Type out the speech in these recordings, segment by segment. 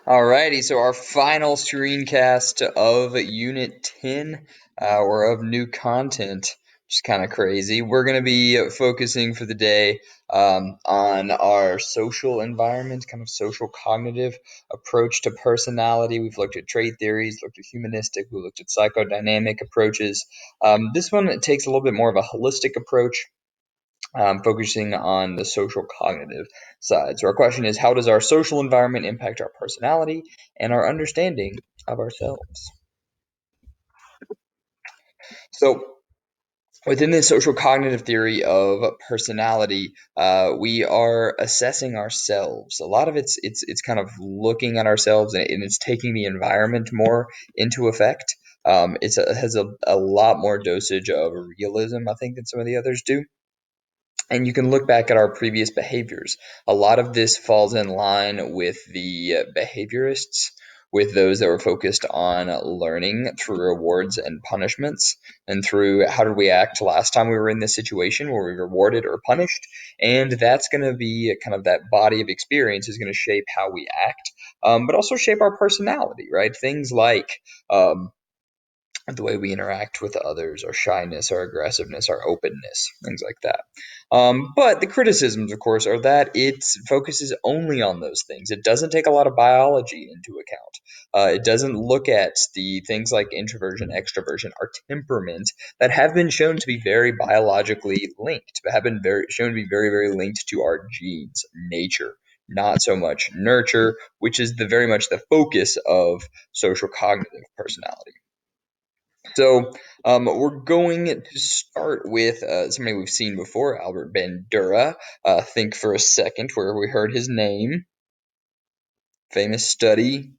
Alrighty, so our final screencast of Unit 10 or of new content, which is kind of crazy. We're going to be focusing for the day on our social environment, kind of social cognitive approach to personality. We've looked at trait theories, looked at humanistic, we looked at psychodynamic approaches. This one takes a little bit more of a holistic approach, focusing on the social cognitive side. So our question is, how does our social environment impact our personality and our understanding of ourselves? So within the social cognitive theory of personality, we are assessing ourselves. A lot of it's kind of looking at ourselves, and it's taking the environment more into effect. It has a lot more dosage of realism, I think, than some of the others do. And you can look back at our previous behaviors. A lot of this falls in line with the behaviorists, with those that were focused on learning through rewards and punishments, and through how did we act last time we were in this situation, were we rewarded or punished? And that's going to be kind of that body of experience is going to shape how we act, but also shape our personality, right? Things like the way we interact with others, our shyness, our aggressiveness, our openness, things like that. But the criticisms, of course, are that it focuses only on those things. It doesn't take a lot of biology into account. It doesn't look at the things like introversion, extroversion, our temperament that have been shown to be very biologically linked, have been shown to be very, very linked to our genes, nature. Not so much nurture, which is very much the focus of social cognitive personality. So we're going to start with somebody we've seen before, Albert Bandura. Think for a second where we heard his name. Famous study,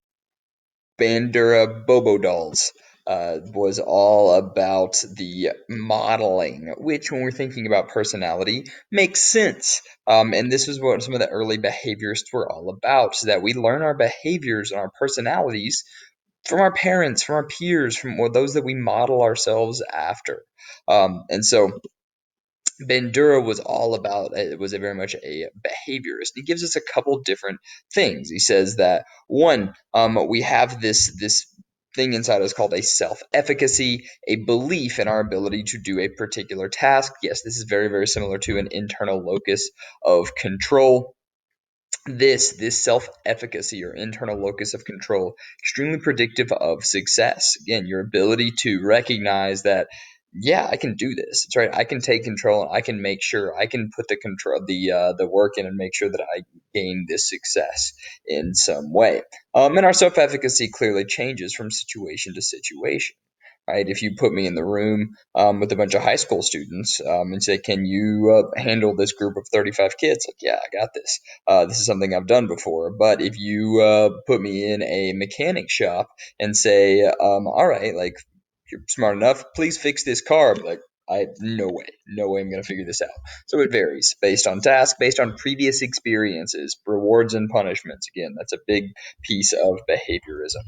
Bandura Bobo dolls. Was all about the modeling, which, when we're thinking about personality, makes sense. And this is what some of the early behaviorists were all about, so that we learn our behaviors and our personalities from our parents, from our peers, from those that we model ourselves after. And so Bandura was all about it was a very much a behaviorist. He gives us a couple different things. He says that one, we have this thing inside us called a self-efficacy, a belief in our ability to do a particular task. Yes, this is very, very similar to an internal locus of control. This self-efficacy or internal locus of control, extremely predictive of success. Again, your ability to recognize that, yeah, I can do this. That's right. I can take control, and I can make sure I can put the work in and make sure that I gain this success in some way. And our self-efficacy clearly changes from situation to situation. Right? If you put me in the room with a bunch of high school students and say, "Can you handle this group of 35 kids?" Like, yeah, I got this. This is something I've done before. But if you put me in a mechanic shop and say, "All right, like you're smart enough, please fix this car," I'd be like, no way I'm gonna figure this out. So it varies based on task, based on previous experiences, rewards and punishments. Again, that's a big piece of behaviorism.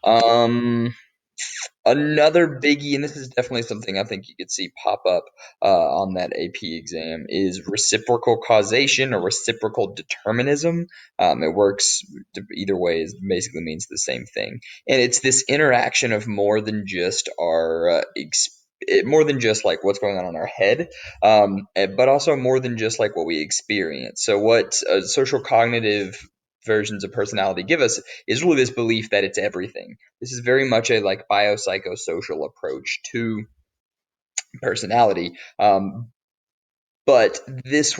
Um, Another biggie, and this is definitely something I think you could see pop up on that AP exam, is reciprocal causation or reciprocal determinism. It works either way; it basically means the same thing, and it's this interaction of more than just more than just like what's going on in our head, but also more than just like what we experience. So, what social cognitive versions of personality give us is really this belief that it's everything. This is very much a like biopsychosocial approach to personality. But this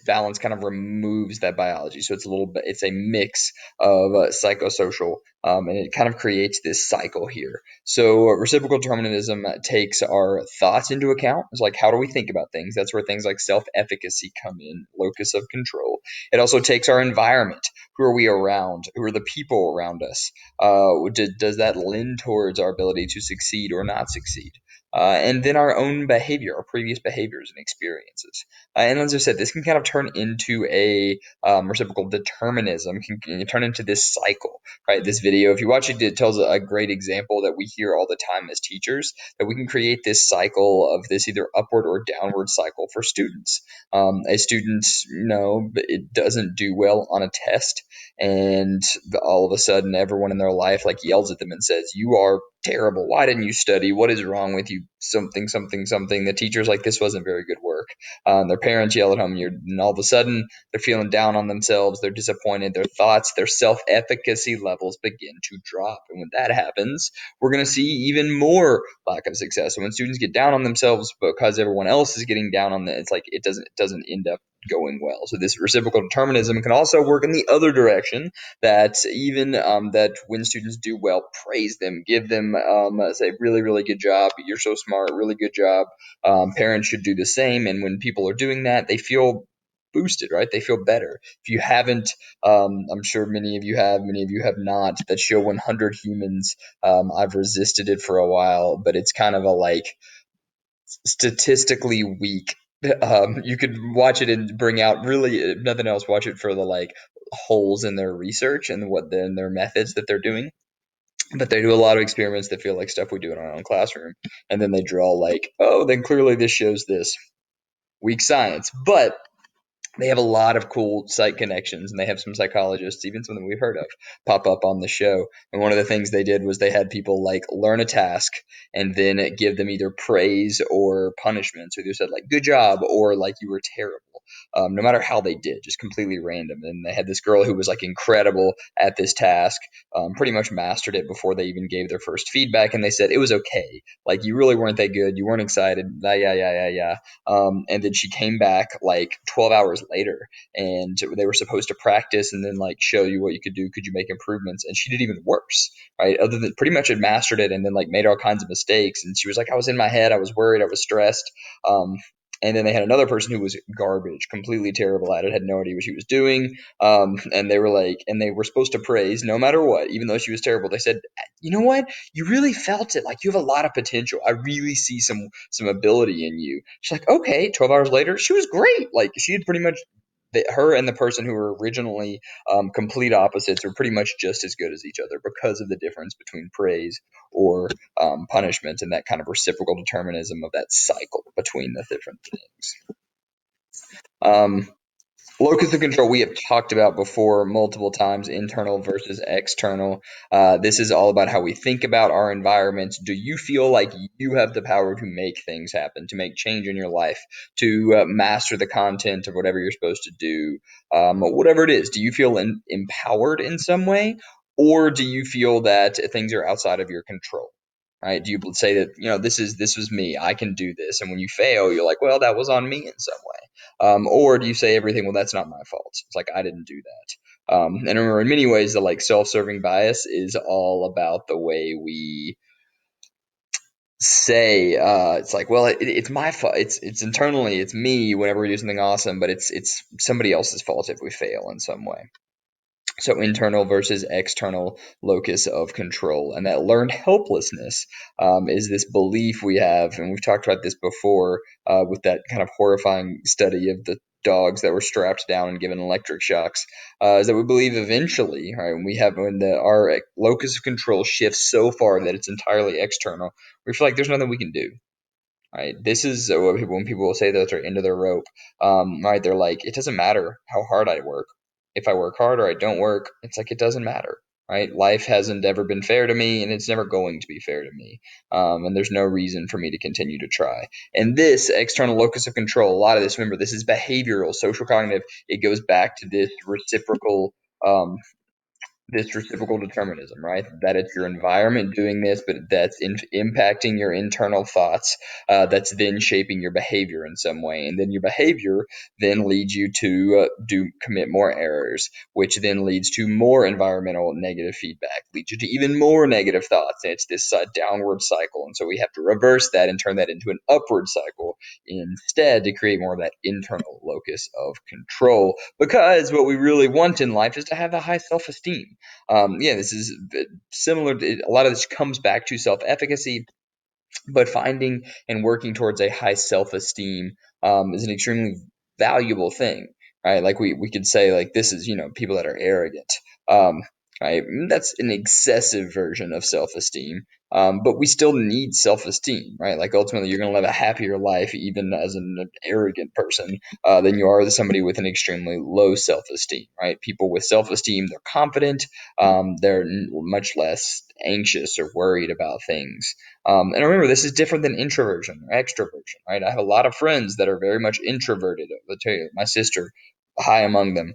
balance kind of removes that biology. So it's a little bit, it's a mix of psychosocial, and it kind of creates this cycle here. So reciprocal determinism takes our thoughts into account. It's like, how do we think about things? That's where things like self-efficacy come in, locus of control. It also takes our environment. Who are we around? Who are the people around us? Does that lend towards our ability to succeed or not succeed? and then our own behavior, our previous behaviors and experiences. And as I said, this can kind of turn into a reciprocal determinism, can turn into this cycle, right? This video, if you watch it, it tells a great example that we hear all the time as teachers, that we can create this cycle of this either upward or downward cycle for students. A student, it doesn't do well on a test, and all of a sudden everyone in their life like yells at them and says, "You are terrible. Why didn't you study? What is wrong with you? Something, something, something." The teacher's like, "This wasn't very good work." Their parents yell at them, and all of a sudden they're feeling down on themselves. They're disappointed. Their thoughts, their self-efficacy levels begin to drop. And when that happens, we're going to see even more lack of success. So when students get down on themselves because everyone else is getting down on them, it's like it doesn't end up going well. So this reciprocal determinism can also work in the other direction, that even that when students do well, praise them, give them say, "Really, really good job. You're so smart. Really good job." Parents should do the same. And when people are doing that, they feel boosted, right? They feel better. If you haven't, I'm sure many of you have not, that show 100 Humans. I've resisted it for a while, but it's kind of a like statistically weak. You could watch it and bring out really, if nothing else, watch it for the like holes in their research and their methods that they're doing. But they do a lot of experiments that feel like stuff we do in our own classroom, and then they draw like, "Oh, then clearly this shows this." Weak science, but they have a lot of cool site connections, and they have some psychologists, even some that we've heard of, pop up on the show. And one of the things they did was they had people like learn a task and then give them either praise or punishment. So they said like "good job" or like "you were terrible," no matter how they did, just completely random. And they had this girl who was like incredible at this task, pretty much mastered it before they even gave their first feedback, and they said it was okay, like you really weren't that good, you weren't excited, yeah, yeah, yeah, yeah, yeah. And then she came back like 12 hours later, and they were supposed to practice and then like show you what you could do. Could you make improvements? And she did even worse, right? Other than pretty much had mastered it and then like made all kinds of mistakes. And she was like, "I was in my head. I was worried. I was stressed." Um, and then they had another person who was garbage, completely terrible at it, had no idea what she was doing. And they were like, and they were supposed to praise no matter what, even though she was terrible. They said, "You know what? You really felt it. Like you have a lot of potential. I really see some ability in you." She's like, "Okay." 12 hours later, she was great. Like she had pretty much her and the person who were originally complete opposites are pretty much just as good as each other because of the difference between praise or punishment, and that kind of reciprocal determinism of that cycle between the different things. Um, Locus of control we have talked about before multiple times, internal versus external. This is all about how we think about our environments. Do you feel like you have the power to make things happen, to make change in your life, to master the content of whatever you're supposed to do, whatever it is? Do you feel empowered in some way, or do you feel that things are outside of your control? Right? Do you say that, this was me, I can do this, and when you fail, you're like, "Well, that was on me in some way." Or do you say everything, "Well, that's not my fault. It's like I didn't do that." And remember, in many ways, the like self-serving bias is all about the way we say, it's like, "Well, it's my fault. It's internally, it's me whenever we do something awesome, but it's somebody else's fault if we fail in some way." So internal versus external locus of control. And that learned helplessness is this belief we have, and we've talked about this before with that kind of horrifying study of the dogs that were strapped down and given electric shocks, is that we believe eventually, right, when our locus of control shifts so far that it's entirely external, we feel like there's nothing we can do. Right. This is when people will say that they're into their rope. Right. They're like, "It doesn't matter how hard I work. If I work hard or I don't work, it's like it doesn't matter." Right. Life hasn't ever been fair to me, and it's never going to be fair to me. And there's no reason for me to continue to try. And this external locus of control, a lot of this, remember, this is behavioral, social cognitive. It goes back to um, this reciprocal determinism, right? That it's your environment doing this, but that's impacting your internal thoughts. That's then shaping your behavior in some way, and then your behavior then leads you to commit more errors, which then leads to more environmental negative feedback, leads you to even more negative thoughts, and it's this downward cycle. And so we have to reverse that and turn that into an upward cycle instead to create more of that internal locus of control. Because what we really want in life is to have a high self-esteem. This is similar to, a lot of this comes back to self-efficacy. But finding and working towards a high self-esteem is an extremely valuable thing, right? Like we could say like this is people that are arrogant, um, right? That's an excessive version of self-esteem, but we still need self-esteem, right? Like ultimately you're going to live a happier life even as an arrogant person than you are as somebody with an extremely low self-esteem, right? People with self-esteem, they're confident, they're much less anxious or worried about things. And remember, this is different than introversion or extroversion, right? I have a lot of friends that are very much introverted. I'll tell you, my sister, high among them,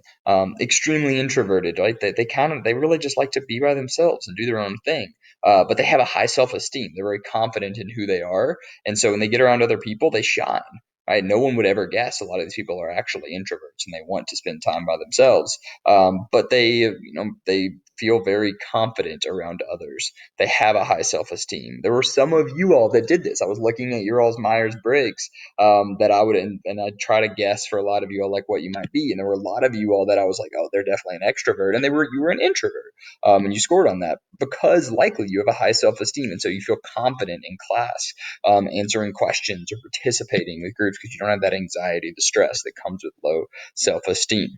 extremely introverted, right? They really just like to be by themselves and do their own thing. But they have a high self-esteem. They're very confident in who they are, and so when they get around other people, they shine. Right? No one would ever guess a lot of these people are actually introverts and they want to spend time by themselves. But they feel very confident around others. They have a high self-esteem. There were some of you all that did this. I was looking at your all's Myers-Briggs, that I would, and I'd try to guess for a lot of you all like what you might be. And there were a lot of you all that I was like, oh, they're definitely an extrovert, and you were an introvert, and you scored on that because likely you have a high self-esteem, and so you feel confident in class, answering questions or participating with groups because you don't have that anxiety, the stress that comes with low self-esteem.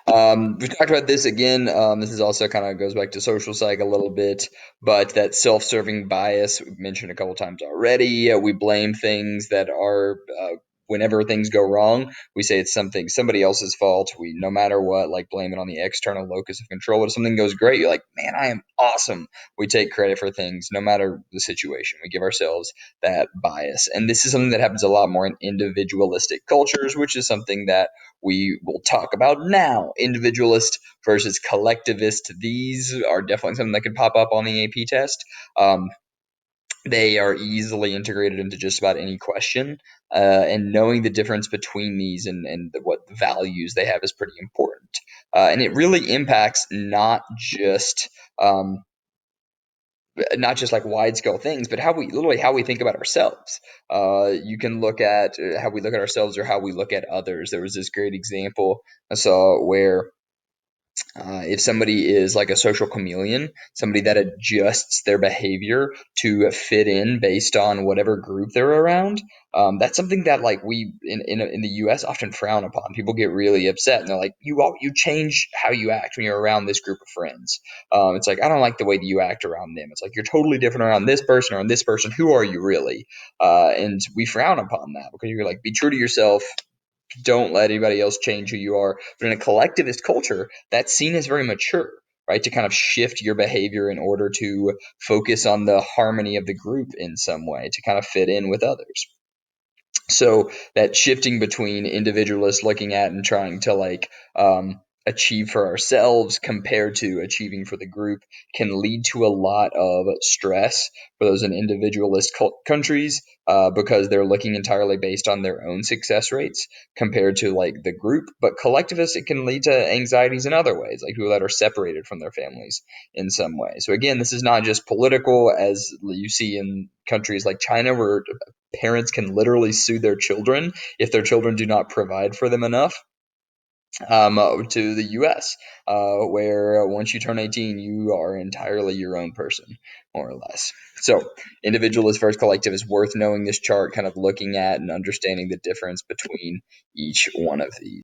We talked about this again. This is also kind of goes back to social psych a little bit, but that self-serving bias we've mentioned a couple times already. We blame things that are whenever things go wrong, we say it's somebody else's fault. We, no matter what, like blame it on the external locus of control. But if something goes great, you're like, man, I am awesome. We take credit for things no matter the situation. We give ourselves that bias, and this is something that happens a lot more in individualistic cultures, which is something that we will talk about now. Individualist versus collectivist. These are definitely something that could pop up on the AP test. They are easily integrated into just about any question, and knowing the difference between these and what values they have is pretty important. And it really impacts um, not just like wide scale things, but how we think about ourselves. You can look at how we look at ourselves or how we look at others. There was this great example I saw where if somebody is like a social chameleon, somebody that adjusts their behavior to fit in based on whatever group they're around, that's something that like we in the U.S. often frown upon. People get really upset and they're like, you change how you act when you're around this group of friends. It's like I don't like the way that you act around them. It's like you're totally different around this person or around this person. Who are you really? And we frown upon that because you're like, be true to yourself, don't let anybody else change who you are. But in a collectivist culture, that's seen as very mature, right? To kind of shift your behavior in order to focus on the harmony of the group in some way, to kind of fit in with others. So that shifting between individualists looking at and trying to achieve for ourselves compared to achieving for the group can lead to a lot of stress for those in individualist countries, because they're looking entirely based on their own success rates compared to like the group. But collectivists, it can lead to anxieties in other ways, like people that are separated from their families in some way. So again, this is not just political as you see in countries like China, where parents can literally sue their children if their children do not provide for them enough, to the US, where once you turn 18, you are entirely your own person, more or less. So, individualist versus collective is worth knowing this chart, kind of looking at and understanding the difference between each one of these.